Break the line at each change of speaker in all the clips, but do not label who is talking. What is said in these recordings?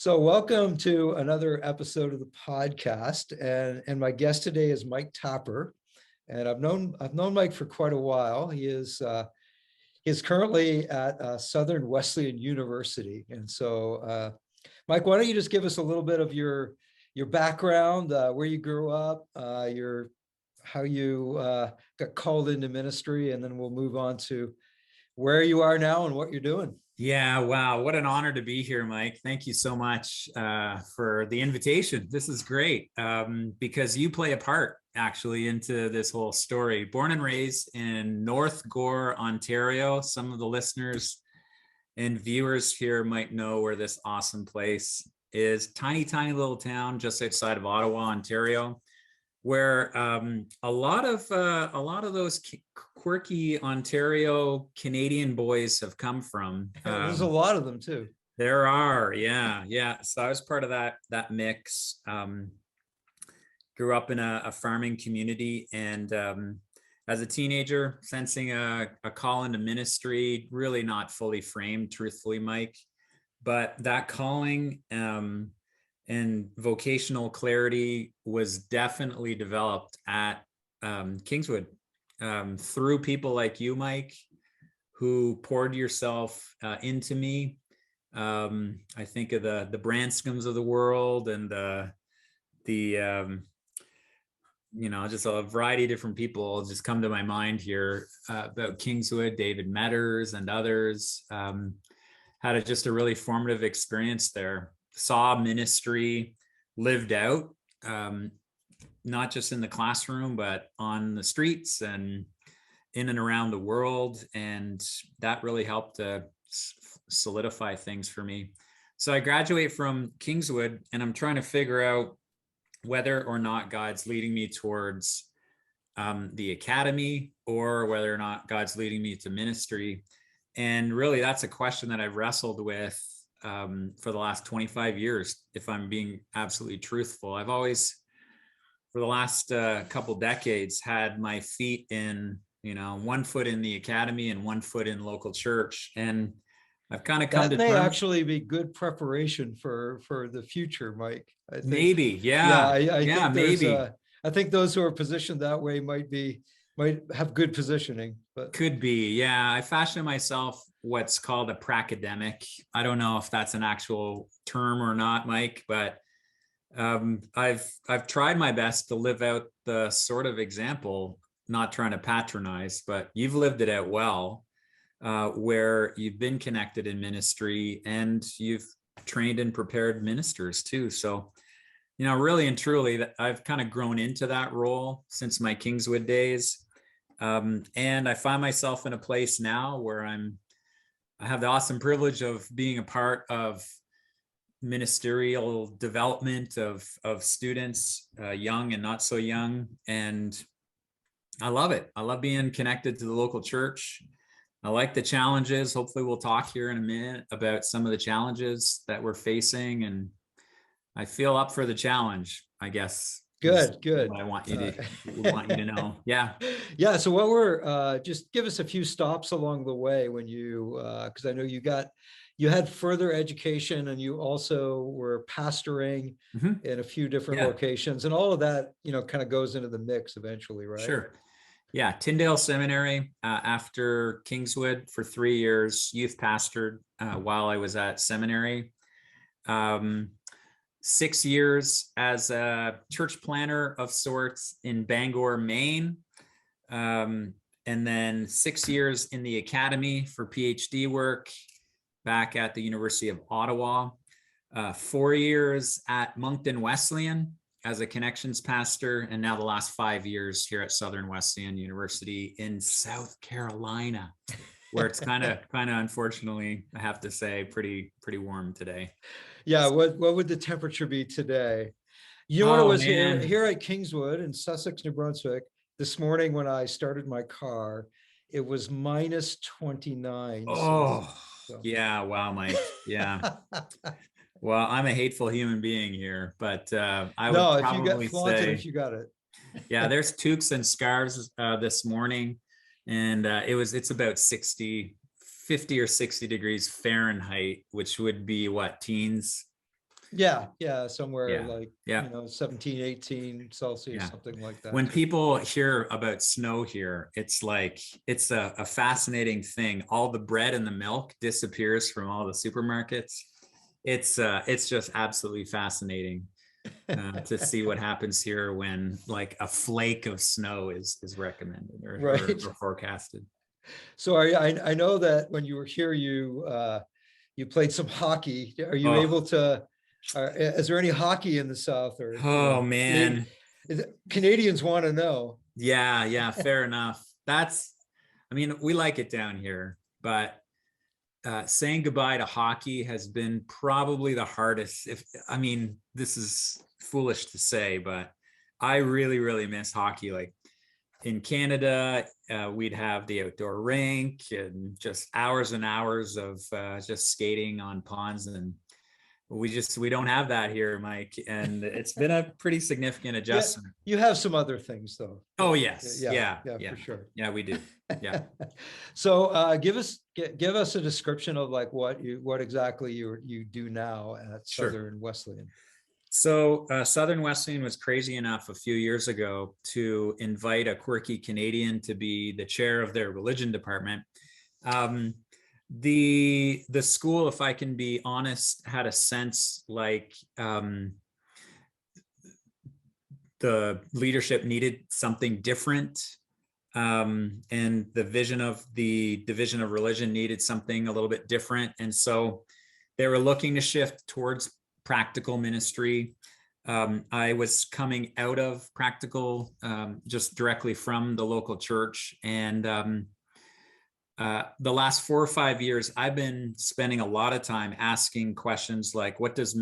So welcome to another episode of the podcast. And my guest today is Mike Tapper. And I've known Mike for quite a while. He's currently at Southern Wesleyan University. And so Mike, why don't you just give us a little bit of your background, where you grew up, how you got called into ministry, and then we'll move on to where you are now and what you're doing.
Yeah, wow. What an honor to be here, Mike. Thank you so much for the invitation. This is great because you play a part actually into this whole story. Born and raised in North Gore, Ontario. Some of the listeners and viewers here might know where this awesome place is. Tiny, tiny little town just outside of Ottawa, Ontario, where a lot of those quirky Ontario Canadian boys have come from.
There's a lot of them too.
There are, yeah. So I was part of that mix. Grew up in a farming community, and as a teenager, sensing a call into ministry, really not fully framed, truthfully, Mike. But that calling and vocational clarity was definitely developed at Kingswood through people like you, Mike, who poured yourself into me. I think of the Branscoms of the world and just a variety of different people just come to my mind here about Kingswood. David Metters and others had just a really formative experience there. Saw ministry lived out, not just in the classroom, but on the streets and in and around the world. And that really helped to solidify things for me. So I graduate from Kingswood, and I'm trying to figure out whether or not God's leading me towards the academy, or whether or not God's leading me to ministry. And really, that's a question that I've wrestled with for the last 25 years, if I'm being absolutely truthful. I've always, for the last couple decades, had my feet in, one foot in the academy and one foot in local church. And I've kind of come to
terms. That may actually be good preparation for the future, Mike. I think.
Maybe, yeah.
I think
maybe.
I think those who are positioned that way might have good positioning. But
could be, yeah. I fashioned myself what's called a pracademic. I don't know if that's an actual term or not, Mike, but I've tried my best to live out the sort of example, not trying to patronize, but you've lived it out well, where you've been connected in ministry and you've trained and prepared ministers too. So, really and truly, that I've kind of grown into that role since my Kingswood days. And I find myself in a place now where I have the awesome privilege of being a part of ministerial development of students, young and not so young. And I love it. I love being connected to the local church. I like the challenges. Hopefully we'll talk here in a minute about some of the challenges that we're facing. And I feel up for the challenge, I guess.
Good.
I want you to know. Yeah.
Yeah. So what were just give us a few stops along the way when you because I know you had further education, and you also were pastoring in a few different locations, and all of that, kind of goes into the mix eventually, right?
Sure. Yeah. Tyndale Seminary after Kingswood for 3 years, youth pastored while I was at seminary. 6 years as a church planner of sorts in Bangor, Maine. And then 6 years in the academy for PhD work back at the University of Ottawa. 4 years at Moncton Wesleyan as a connections pastor. And now the last 5 years here at Southern Wesleyan University in South Carolina, where it's kind of unfortunately, I have to say, pretty warm today.
Yeah, what would the temperature be today? What it was here at Kingswood in Sussex, New Brunswick, this morning when I started my car, it was minus 29.
Oh, so. Yeah. Wow, Mike. Yeah. Well, I'm a hateful human being here, but I would probably say
if you got it.
Yeah, there's toques and scarves this morning, and it's about 50 or 60 degrees Fahrenheit, which would be what, teens?
Yeah, somewhere
Yeah.
like,
Yeah.
17, 18 Celsius,
Yeah.
something like that.
When people hear about snow here, it's like, it's a fascinating thing. All the bread and the milk disappears from all the supermarkets. It's just absolutely fascinating to see what happens here when like a flake of snow is recommended
Right.
or forecasted.
So I know that when you were here, you played some hockey. Are you
Oh,
able to, is there any hockey in the South, or,
oh man.
Canadians want to know.
Yeah, yeah, fair enough. I mean, we like it down here, but saying goodbye to hockey has been probably the hardest. I mean, this is foolish to say, but I really, really miss hockey. Like in Canada, we'd have the outdoor rink and just hours and hours of just skating on ponds, and we don't have that here, Mike, and it's been a pretty significant
Yeah,
adjustment.
you have some other things though.
Oh yes,
Yeah,
yeah,
yeah,
yeah,
for sure.
yeah, we do. Yeah.
So give us a description of like what exactly you do now at
Sure.
Southern Wesleyan.
So Southern Wesleyan was crazy enough a few years ago to invite a quirky Canadian to be the chair of their religion department. Um, the school, if I can be honest, had a sense like the leadership needed something different, and the vision of the division of religion needed something a little bit different, and so they were looking to shift towards practical ministry. I was coming out of practical, just directly from the local church, and the last 4 or 5 years, I've been spending a lot of time asking questions like, what does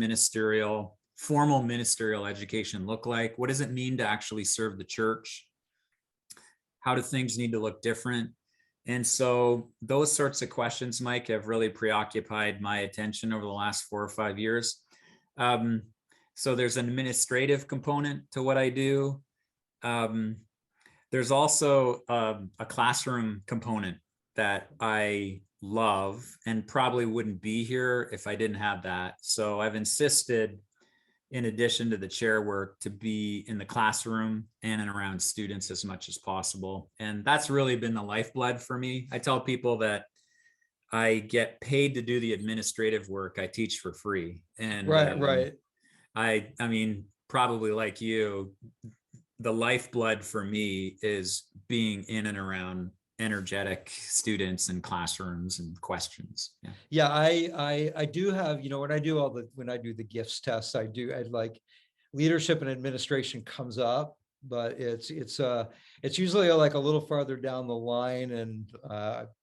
formal ministerial education look like? What does it mean to actually serve the church? How do things need to look different? And so those sorts of questions, Mike, have really preoccupied my attention over the last 4 or 5 years. So there's an administrative component to what I do. There's also a classroom component that I love and probably wouldn't be here if I didn't have that. So I've insisted, in addition to the chair work, to be in the classroom and around students as much as possible. And that's really been the lifeblood for me. I tell people that I get paid to do the administrative work. I teach for free. And
Right.
I mean, probably like you, the lifeblood for me is being in and around energetic students and classrooms and questions. Yeah.
Yeah, I do have, when I do the gifts tests, I like leadership and administration comes up, but it's usually like a little farther down the line, and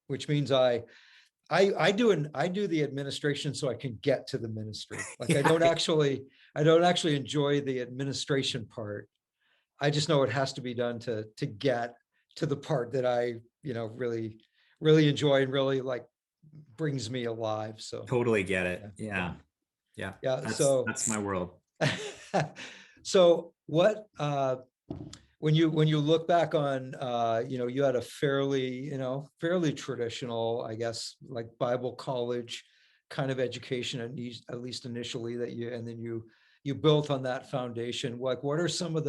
which means I do the administration so I can get to the ministry. Like
Yeah.
I don't actually enjoy the administration part. I just know it has to be done to get to the part that I, really, really enjoy and really like brings me alive. So
Totally get it. Yeah. Yeah.
yeah.
That's my world.
So what when you look back on you had a fairly traditional, I guess, like Bible college kind of education, at least initially, and then you built on that foundation. Like what are some of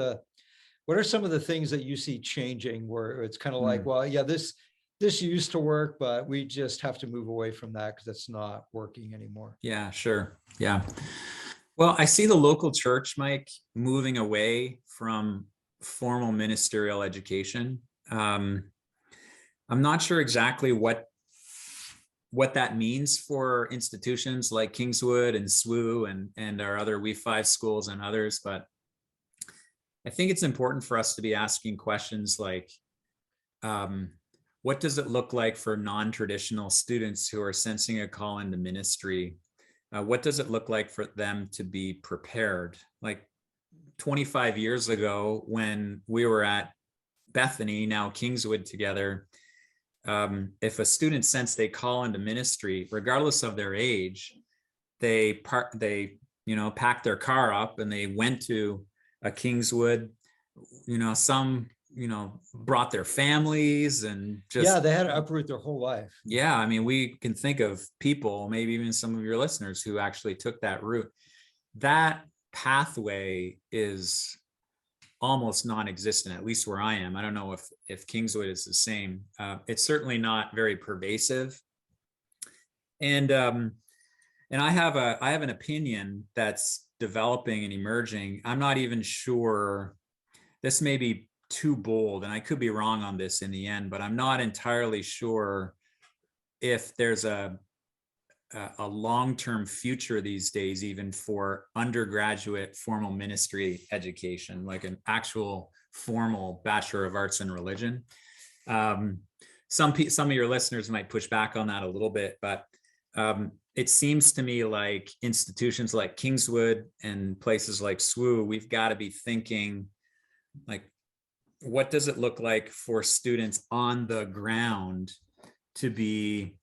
the things that you see changing, where it's kind of like, well, yeah, this used to work, but we just have to move away from that because it's not working anymore?
Yeah, sure. Yeah. Well, I see the local church, Mike, moving away from formal ministerial education. I'm not sure exactly what that means for institutions like Kingswood and SWU and our other We5 schools and others, but I think it's important for us to be asking questions like, what does it look like for non-traditional students who are sensing a call into ministry? What does it look like for them to be prepared? Like 25 years ago, when we were at Bethany, now Kingswood, together, if a student sensed they call into ministry, regardless of their age, they packed their car up and they went to a Kingswood. Some brought their families and just,
they had to uproot their whole life.
I mean, we can think of people, maybe even some of your listeners, who actually took that route. that pathway is almost non-existent, at least where I am. I don't know if Kingswood is the same. It's certainly not very pervasive. And I have an opinion that's developing and emerging. I'm not even sure, this may be too bold, and I could be wrong on this in the end, but I'm not entirely sure if there's a long-term future these days, even for undergraduate formal ministry education, like an actual formal Bachelor of Arts in Religion. Some of your listeners might push back on that a little bit, but it seems to me like institutions like Kingswood and places like SWU, we've got to be thinking, like, what does it look like for students on the ground to be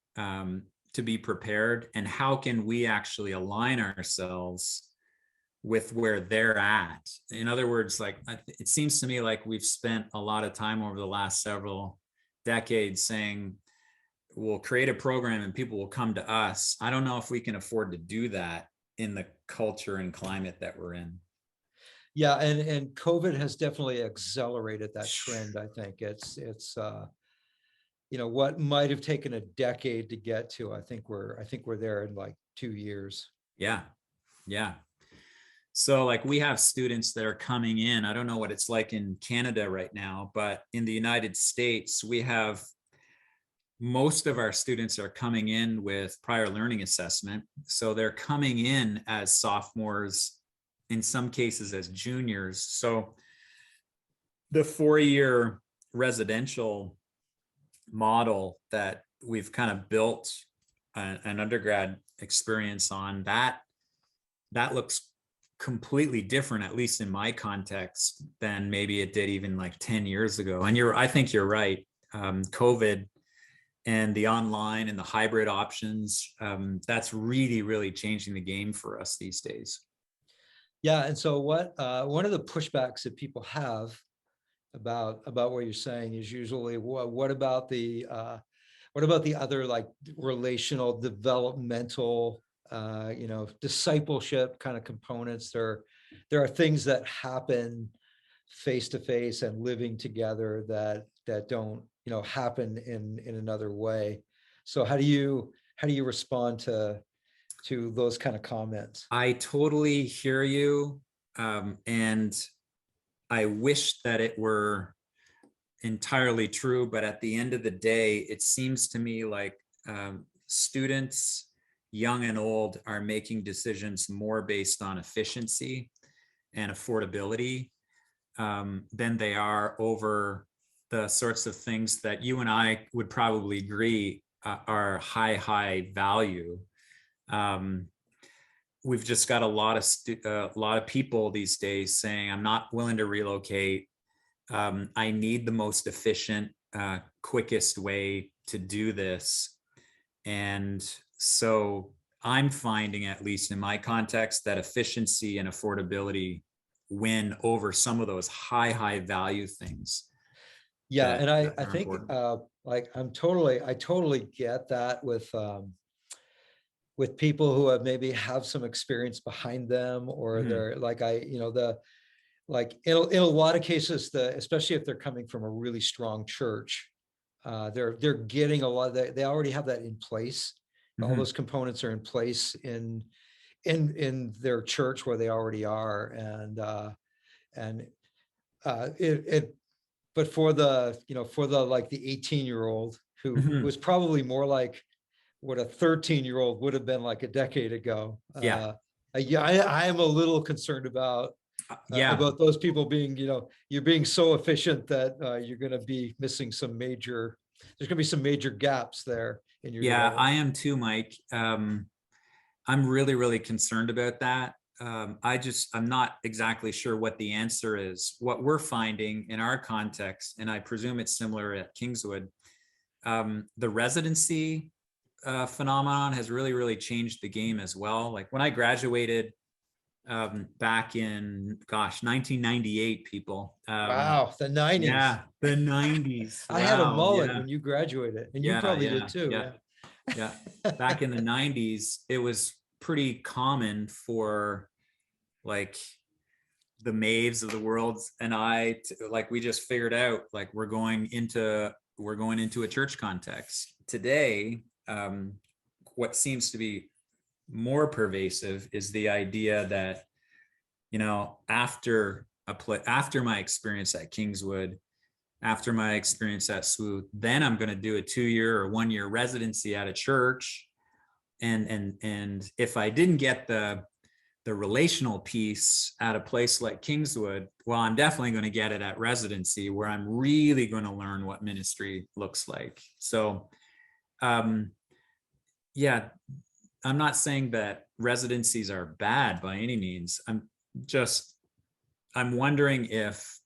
prepared, and how can we actually align ourselves with where they're at? In other words, like, it seems to me like we've spent a lot of time over the last several decades saying we'll create a program and people will come to us. I don't know if we can afford to do that in the culture and climate that we're in.
Yeah, and COVID has definitely accelerated that trend. I think it's what might have taken a decade to get to, I think we're there in like 2 years.
Yeah. So like, we have students that are coming in. I don't know what it's like in Canada right now, but in the United States, we have most of our students are coming in with prior learning assessment. So they're coming in as sophomores, in some cases as juniors. So the 4-year residential model that we've kind of built an undergrad experience on, that looks completely different, at least in my context, than maybe it did even like 10 years ago. And I think you're right. COVID and the online and the hybrid options, that's really, really changing the game for us these days.
Yeah, and so one of the pushbacks that people have about what you're saying is usually, what about the other, like, relational, developmental, discipleship kind of components? There are things that happen face to face and living together that don't happen in another way. So how do you respond to those kind of comments?
I totally hear you, and I wish that it were entirely true, but at the end of the day, it seems to me like students, young and old, are making decisions more based on efficiency and affordability than they are over the sorts of things that you and I would probably agree are high value. We've just got a lot of people these days saying, I'm not willing to relocate. I need the most efficient, quickest way to do this. And so I'm finding, at least in my context, that efficiency and affordability win over some of those high value things.
Yeah, and I think like I totally get that with people who have some experience behind them, or they're like, like in a lot of cases, especially if they're coming from a really strong church, they're getting a lot of they already have that in place. All those components are in place in their church where they already are, and but for the like the 18-year-old who was probably more like what a 13-year-old would have been like a decade ago.
Yeah.
I am a little concerned about those people being, you're being so efficient that you're going to be missing there's going to be some major gaps there in your development.
I am too, Mike. I'm really concerned about that. I'm not exactly sure what the answer is. What we're finding in our context, and I presume it's similar at Kingswood, the residency phenomenon has really changed the game as well. Like when I graduated back in 1998, people.
Wow, the 90s.
Yeah, the 90s.
I had a mullet when you graduated, and you probably did too.
Yeah. Back in the 90s, it was pretty common for like the Maves of the world and like we just figured out, like we're going into a church context today. What seems to be more pervasive is the idea that, after my experience at Kingswood, after my experience at SWU, then I'm going to do a 2-year or 1-year residency at a church. And if I didn't get the relational piece at a place like Kingswood, well, I'm definitely going to get it at Residency, where I'm really going to learn what ministry looks like. So, yeah, I'm not saying that residencies are bad by any means. I'm wondering if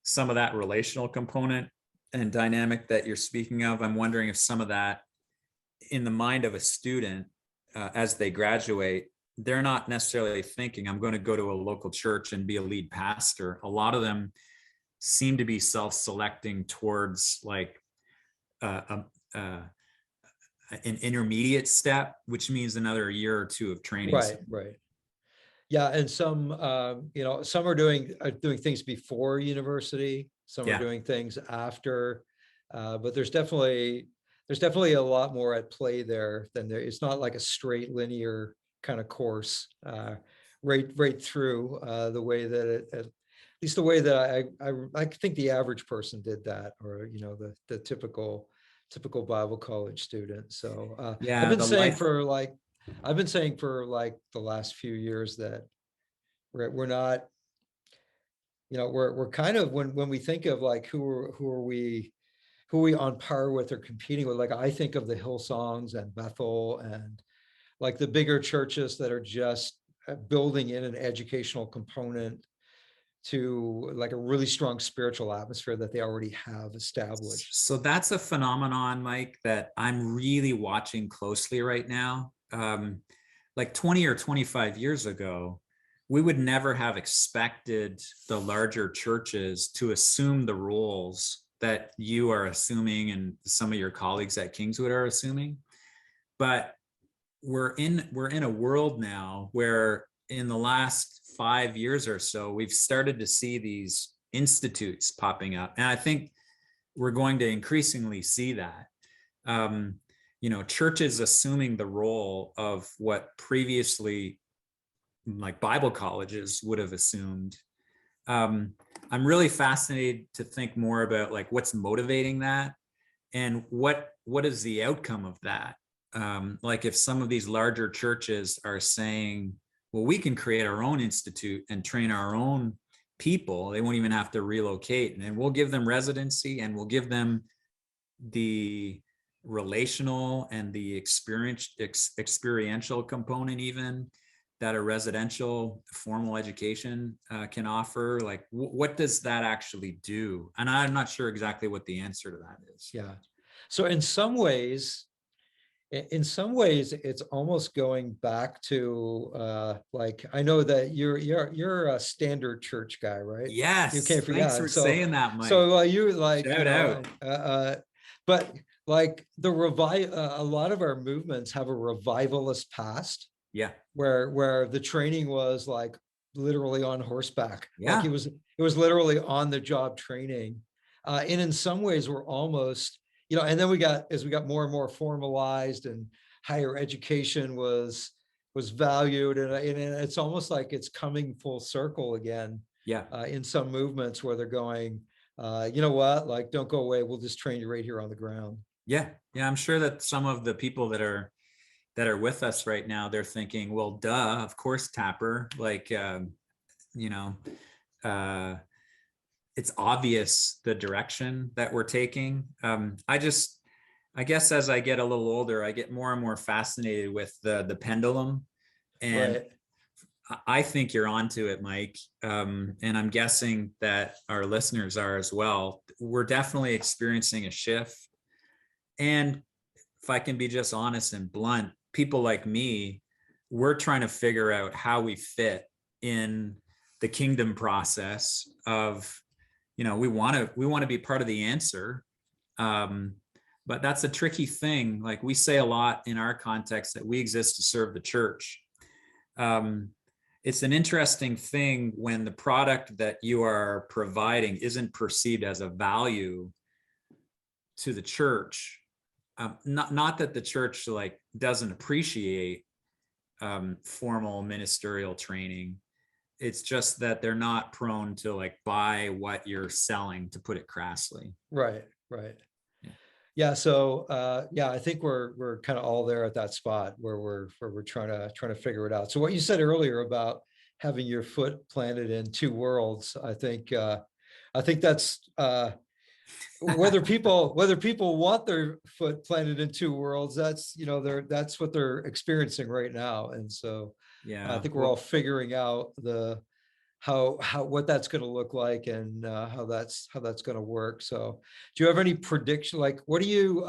some of that relational component and dynamic that you're speaking of, I'm wondering if some of that in the mind of a student, as they graduate, they're not necessarily thinking, I'm going to go to a local church and be a lead pastor. A lot of them seem to be self-selecting towards like an intermediate step, which means another year or two of training.
Right. Yeah, and some, some are doing things before university. Some are doing things after, but there's definitely a lot more at play there than there. It's not like a straight linear kind of course, right through, the way that at least the way that I think the average person did that, or the typical Bible college student. So I've been saying for like the last few years that we're not, we're kind of, when we think of like who are we on par with or competing with, like I think of the Hillsongs and Bethel and like the bigger churches that are just building in an educational component to like a really strong spiritual atmosphere that they already have established.
So that's a phenomenon, Mike, that I'm really watching closely right now. Like 20 or 25 years ago, we would never have expected the larger churches to assume the roles that you are assuming and some of your colleagues at Kingswood are assuming. But we're in a world now where in the last 5 years or so, we've started to see these institutes popping up. And I think we're going to increasingly see that. Churches assuming the role of what previously like Bible colleges would have assumed. I'm really fascinated to think more about like what's motivating that and what is the outcome of that. Like if some of these larger churches are saying, well, we can create our own institute and train our own people. They won't even have to relocate, and we'll give them residency and we'll give them the relational and the experiential component even that a residential formal education can offer. Like what does that actually do? And I'm not sure exactly what the answer to that is.
Yeah. So in some ways, it's almost going back to like, I know that you're a standard church guy, right?
Yes.
You can't forget.
Thanks for saying that, Mike.
So you like,
shout out.
But like a lot of our movements have a revivalist past.
Yeah.
Where the training was like literally on horseback.
Yeah.
Like it was literally on the job training. And in some ways we're almost, and then as we got more and more formalized and higher education was valued, and it's almost like it's coming full circle again.
Yeah.
In some movements where they're going, you know what, like, don't go away. We'll just train you right here on the ground.
Yeah. Yeah. I'm sure that some of the people that are with us right now, they're thinking, well, duh, of course, Tapper, like, it's obvious the direction that we're taking. I guess as I get a little older, I get more and more fascinated with the pendulum. And right. I think you're onto it, Mike. And I'm guessing that our listeners are as well. We're definitely experiencing a shift. And if I can be just honest and blunt, people like me, we're trying to figure out how we fit in the kingdom process of, we want to be part of the answer. But that's a tricky thing. Like we say a lot in our context that we exist to serve the church. it's an interesting thing when the product that you are providing isn't perceived as a value to the church. Not that the church like doesn't appreciate formal ministerial training. It's just that they're not prone to like buy what you're selling, to put it crassly.
Right. Yeah. So yeah, I think we're kind of all there at that spot where we're trying to figure it out. So what you said earlier about having your foot planted in two worlds, I think that's whether people want their foot planted in two worlds, that's that's what they're experiencing right now. And so I
Yeah.
think we're all figuring out how what that's going to look like, and how that's going to work. So do you have any prediction, like what do you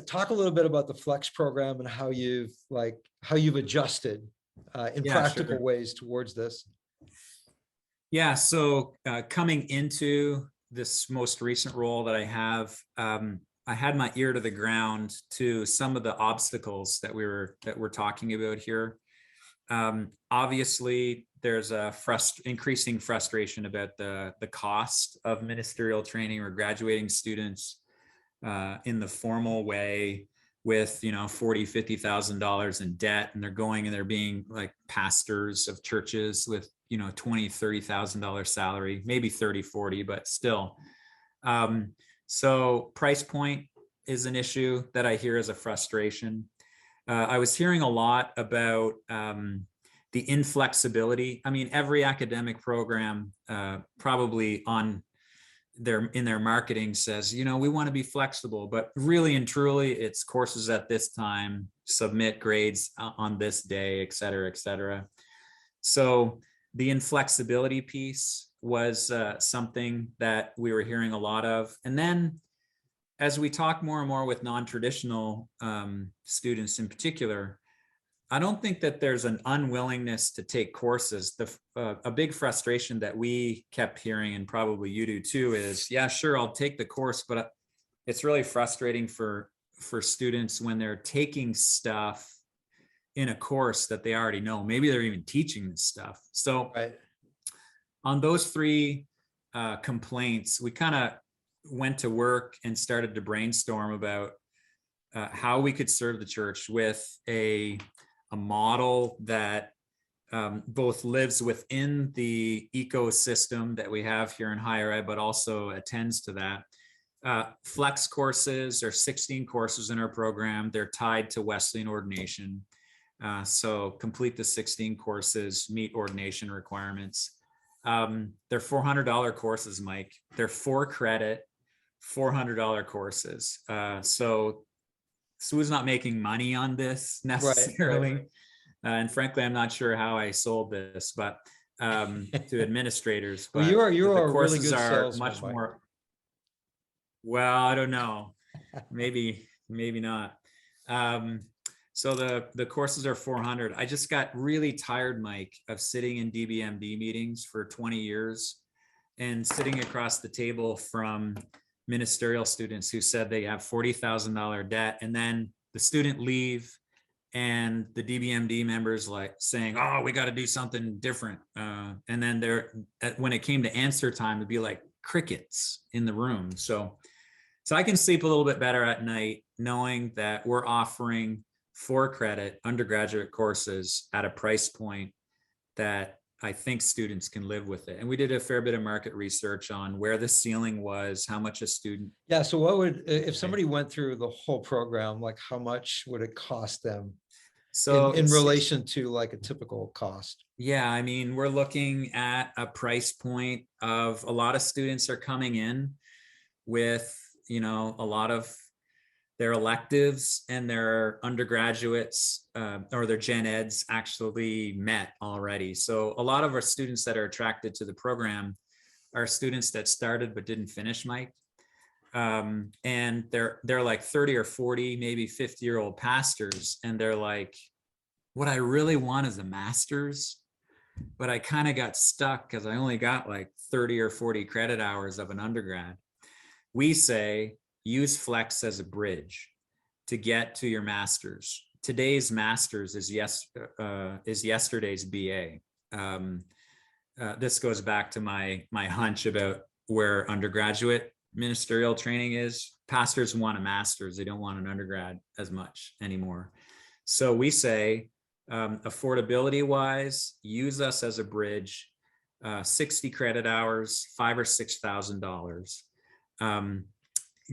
talk a little bit about the Flex program and how you've adjusted in
Yeah,
practical
sure.
ways towards this?
Yeah. So coming into this most recent role that I have, I had my ear to the ground to some of the obstacles that we're talking about here. Obviously, there's a increasing frustration about the cost of ministerial training or graduating students in the formal way with $40,000-$50,000 in debt, and they're going and they're being like pastors of churches with $20,000-$30,000 salary, maybe 30-40, but still. So price point is an issue that I hear as a frustration. I was hearing a lot about the inflexibility. I mean, every academic program probably in their marketing says, we want to be flexible, but really and truly it's courses at this time, submit grades on this day, et cetera, et cetera. So the inflexibility piece was something that we were hearing a lot of. And then as we talk more and more with non-traditional students in particular, I don't think that there's an unwillingness to take courses. A big frustration that we kept hearing, and probably you do too, is, yeah, sure, I'll take the course, but it's really frustrating for students when they're taking stuff in a course that they already know. Maybe they're even teaching this stuff. So
Right.
on those three complaints, we kind of went to work and started to brainstorm about how we could serve the church with a model that both lives within the ecosystem that we have here in higher ed, but also attends to that. Flex courses are 16 courses in our program. They're tied to Wesleyan ordination. So complete the 16 courses, meet ordination requirements. They're $400 courses, Mike. They're 4 credit, $400 courses. So SWU's not making money on this necessarily. Right. And frankly, I'm not sure how I sold this, but to administrators.
Well,
but
you are
the
a really
courses
good
are
salesman,
much
Mike.
more. Well, I don't know. Maybe not. So the courses are 400. I just got really tired, Mike, of sitting in DBMD meetings for 20 years and sitting across the table from ministerial students who said they have $40,000 debt, and then the student leave and the DBMD members like saying, oh, we got to do something different. And then when it came to answer time, it'd be like crickets in the room. So I can sleep a little bit better at night knowing that we're offering 4 credit undergraduate courses at a price point that I think students can live with it. And we did a fair bit of market research on where the ceiling was, how much a student.
Yeah. So what would, if somebody went through the whole program, like how much would it cost them in relation to like a typical cost?
Yeah. I mean, we're looking at a price point of, a lot of students are coming in with, a lot of their electives and their undergraduates or their gen eds actually met already. So a lot of our students that are attracted to the program are students that started but didn't finish, Mike. And they're like 30 or 40, maybe 50-year-old pastors. And they're like, what I really want is a master's, but I kind of got stuck because I only got like 30 or 40 credit hours of an undergrad. We say, use Flex as a bridge to get to your master's. today's master's is yesterday's BA. This goes back to my hunch about where undergraduate ministerial training is. Pastors want a master's; they don't want an undergrad as much anymore. So we say, affordability wise, use us as a bridge. 60 credit hours, $5,000 or $6,000.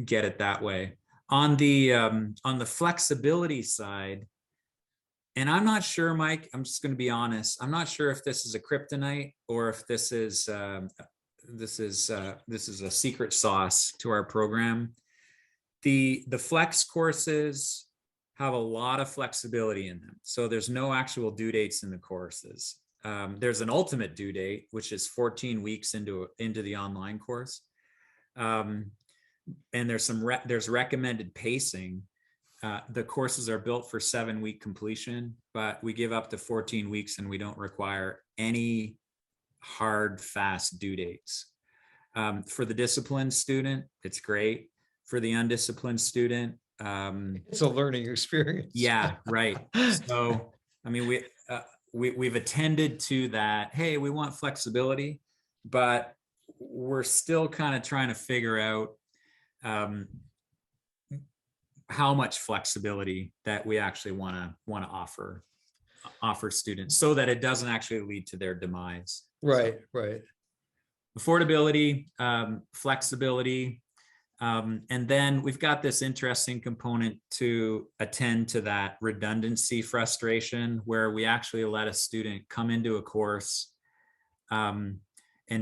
Get it that way. On the flexibility side, and I'm not sure, Mike, I'm just going to be honest, I'm not sure if this is a kryptonite or if this is a secret sauce to our program. The flex courses have a lot of flexibility in them, so there's no actual due dates in the courses. There's an ultimate due date, which is 14 weeks into the online course. And there's recommended pacing. The courses are built for 7-week completion, but we give up to 14 weeks and we don't require any hard, fast due dates. For the disciplined student, it's great. For the undisciplined student,
it's a learning experience.
Yeah, right. So, I mean, we've attended to that. Hey, we want flexibility, but we're still kind of trying to figure out how much flexibility that we actually want to offer students, so that it doesn't actually lead to their demise.
Right,
so,
right.
Affordability, flexibility, and then we've got this interesting component to attend to that redundancy frustration, where we actually let a student come into a course and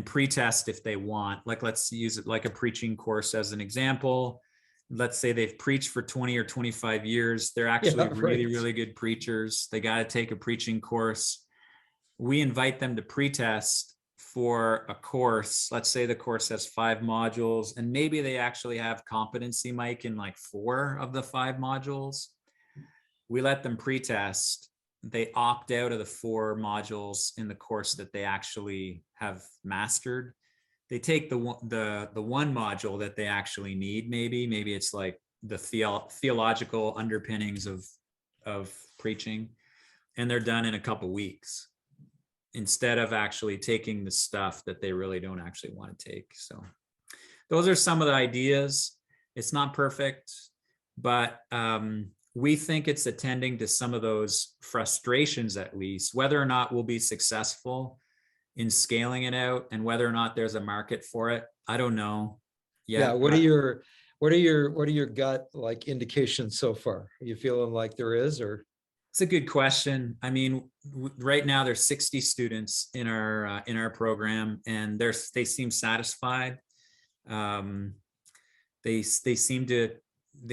pretest if they want. Like, let's use it like a preaching course as an example. Let's say they've preached for 20 or 25 years. They're actually really good preachers. They got to take a preaching course. We invite them to pretest for a course. Let's say the course has 5 modules, and maybe they actually have competency, Mike, in like 4 of the 5 modules. We let them pretest. They opt out of the 4 modules in the course that they actually have mastered. They take the one module that they actually need. Maybe it's like the theological underpinnings of preaching, and they're done in a couple weeks, instead of actually taking the stuff that they really don't actually want to take. So those are some of the ideas. It's not perfect, but we think it's attending to some of those frustrations, at least. Whether or not we'll be successful in scaling it out and whether or not there's a market for it, I don't know yet.
Yeah, what are your gut like indications so far? Are you feeling like there is, or?
It's a good question. I mean, right now there's 60 students in our program, and they seem satisfied. They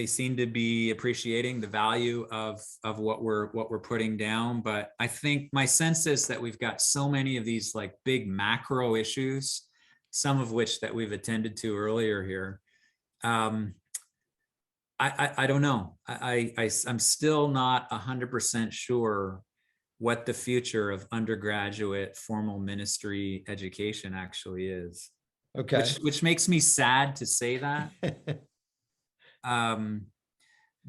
seem to be appreciating the value of what we're putting down. But I think my sense is that we've got so many of these like big macro issues, some of which that we've attended to earlier here. I don't know. I'm still not 100% sure what the future of undergraduate formal ministry education actually is.
Okay.
Which makes me sad to say that.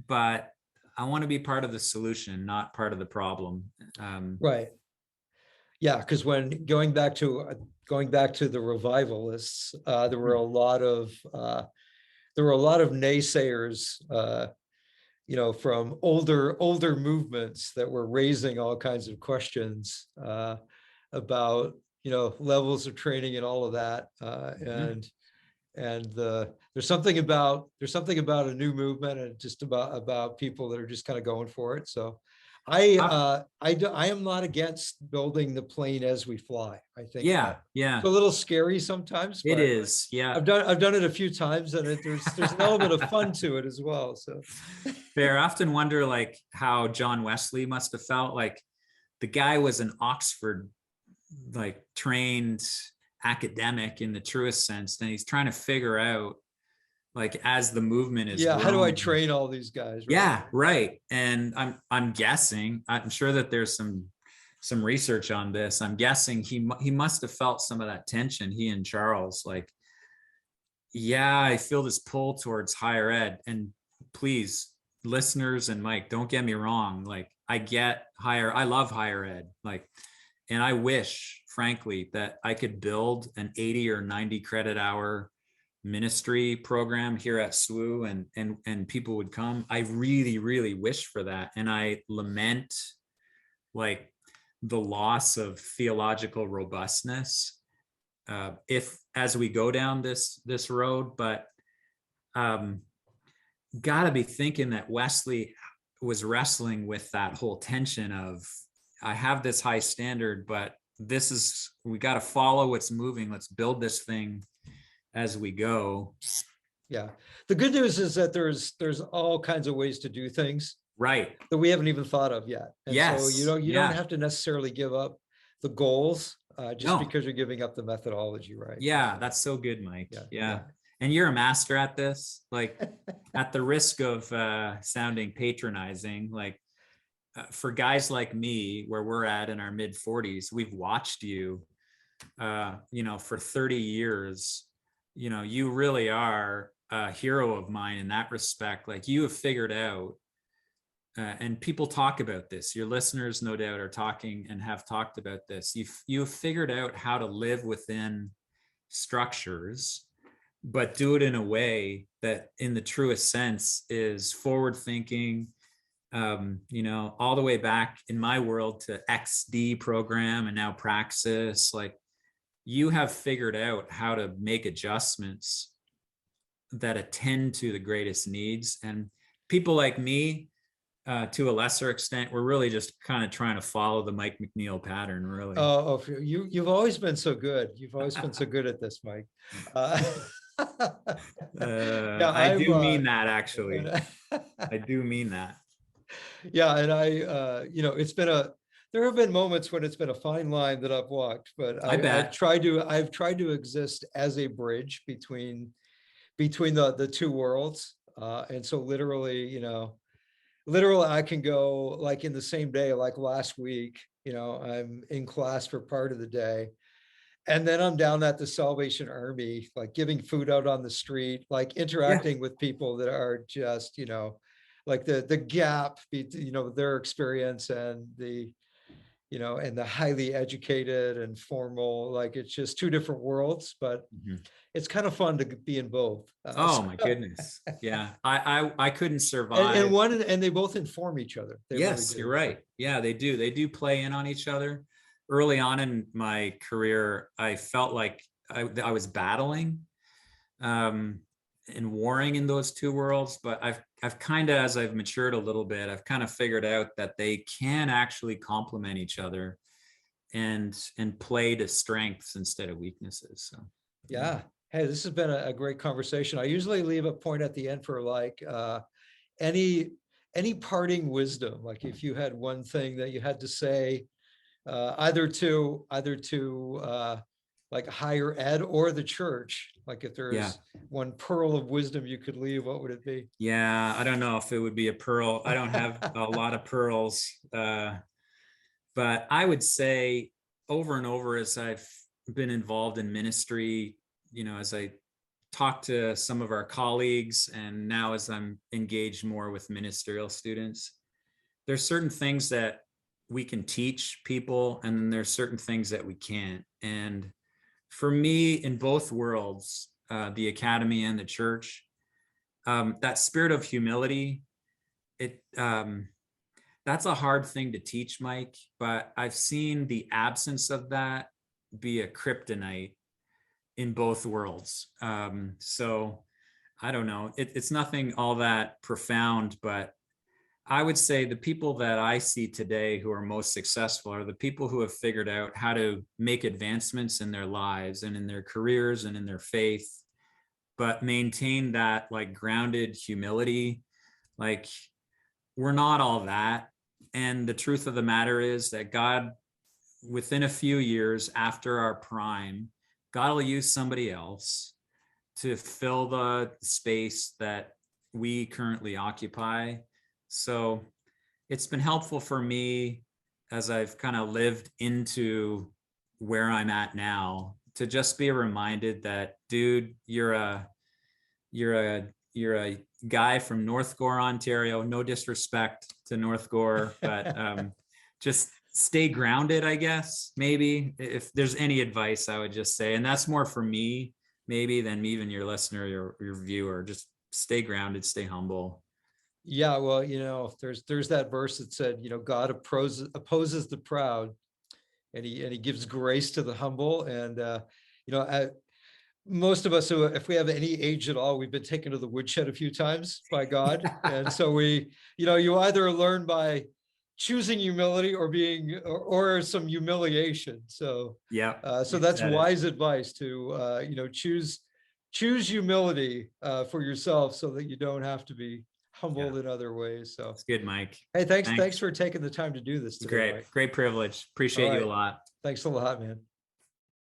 But I want to be part of the solution, not part of the problem.
Right. Yeah, because when going back to the revivalists, there were a lot of naysayers, from older movements that were raising all kinds of questions about levels of training and all of that, and there's something about a new movement, and just about people that are just kind of going for it. So I am not against building the plane as we fly. I think
yeah
it's a little scary sometimes.
It is. Yeah,
I've done it a few times, and there's an element of fun to it as well. So
fair. I often wonder like how John Wesley must have felt. Like, the guy was an Oxford like trained academic in the truest sense, and he's trying to figure out, like, as the movement is growing,
how do I train all these guys? Right?
Yeah, right. And I'm guessing, I'm sure that there's some research on this. I'm guessing he must have felt some of that tension, he and Charles, like, yeah, I feel this pull towards higher ed, and please listeners and Mike, don't get me wrong. Like I love higher ed. Like, and I wish, frankly, that I could build an 80 or 90 credit hour ministry program here at SWU, and people would come. I really, really wish for that. And I lament like the loss of theological robustness if as we go down this road. But got to be thinking that Wesley was wrestling with that whole tension of, I have this high standard, but we got to follow what's moving. Let's build this thing as we go.
Yeah. The good news is that there's all kinds of ways to do things
Right.
that we haven't even thought of yet. And
Yes.
so you don't have to necessarily give up the goals just
No.
because you're giving up the methodology, right?
Yeah, that's so good, Mike.
Yeah.
Yeah. And you're a master at this. Like, at the risk of sounding patronizing, like for guys like me, where we're at in our mid 40s, we've watched you, for 30 years. You really are a hero of mine in that respect. Like, you have figured out, and people talk about this. Your listeners, no doubt, are talking and have talked about this. You've figured out how to live within structures, but do it in a way that, in the truest sense, is forward thinking. All the way back in my world to XD program and now Praxis. Like, you have figured out how to make adjustments that attend to the greatest needs. And people like me, to a lesser extent, we're really just kind of trying to follow the Mike McNeil pattern, really.
You've always been so good. You've always been so good at this, Mike. Yeah,
I do mean that, actually. I do mean that.
Yeah, and there have been moments when it's been a fine line that I've walked, but
I bet.
I've tried to exist as a bridge between the two worlds. And so literally I can go, like, in the same day, like last week, I'm in class for part of the day. And then I'm down at the Salvation Army, like giving food out on the street, like interacting with people that are just, like the gap, their experience and and the highly educated and formal, like, it's just two different worlds, but it's kind of fun to be in both.
Oh my goodness. Yeah. I couldn't survive.
And they both inform each other. They
yes,
really do.
You're right. Yeah, they do play in on each other. Early on in my career, I felt like I was battling and warring in those two worlds, but I've kind of, as I've matured a little bit, I've kind of figured out that they can actually complement each other and play to strengths instead of weaknesses. So
yeah. Hey, this has been a great conversation. I usually leave a point at the end for like any parting wisdom, like if you had one thing that you had to say, either to like higher ed or the church, like if there's one pearl of wisdom you could leave, what would it be?
Yeah, I don't know if it would be a pearl. I don't have a lot of pearls, but I would say over and over, as I've been involved in ministry, as I talk to some of our colleagues, and now as I'm engaged more with ministerial students, there's certain things that we can teach people, and then there's certain things that we can't. And for me, in both worlds, the academy and the church, that spirit of humility, that's a hard thing to teach, Mike, but I've seen the absence of that be a kryptonite in both worlds. So I don't know, it's nothing all that profound, but I would say the people that I see today who are most successful are the people who have figured out how to make advancements in their lives and in their careers and in their faith, but maintain that like grounded humility. Like, we're not all that. And the truth of the matter is that God, within a few years after our prime, God will use somebody else to fill the space that we currently occupy. So it's been helpful for me as I've kind of lived into where I'm at now to just be reminded that, dude, you're a you're a guy from North Gore, Ontario. No disrespect to North Gore, but just stay grounded, I guess. Maybe if there's any advice, I would just say, and that's more for me, maybe, than even your listener, your viewer. Just stay grounded, stay humble.
Yeah, well, there's that verse that said, God opposes the proud, and he gives grace to the humble. And most of us, who, if we have any age at all, we've been taken to the woodshed a few times by God. And so you either learn by choosing humility or or some humiliation. So
Yeah.
so that's wise advice to choose humility for yourself, so that you don't have to be humbled in other ways. So
it's good, Mike.
hey, thanks for taking the time to do this today,
Great,
Mike.
great privilege. Appreciate you a lot.
Thanks a lot, man.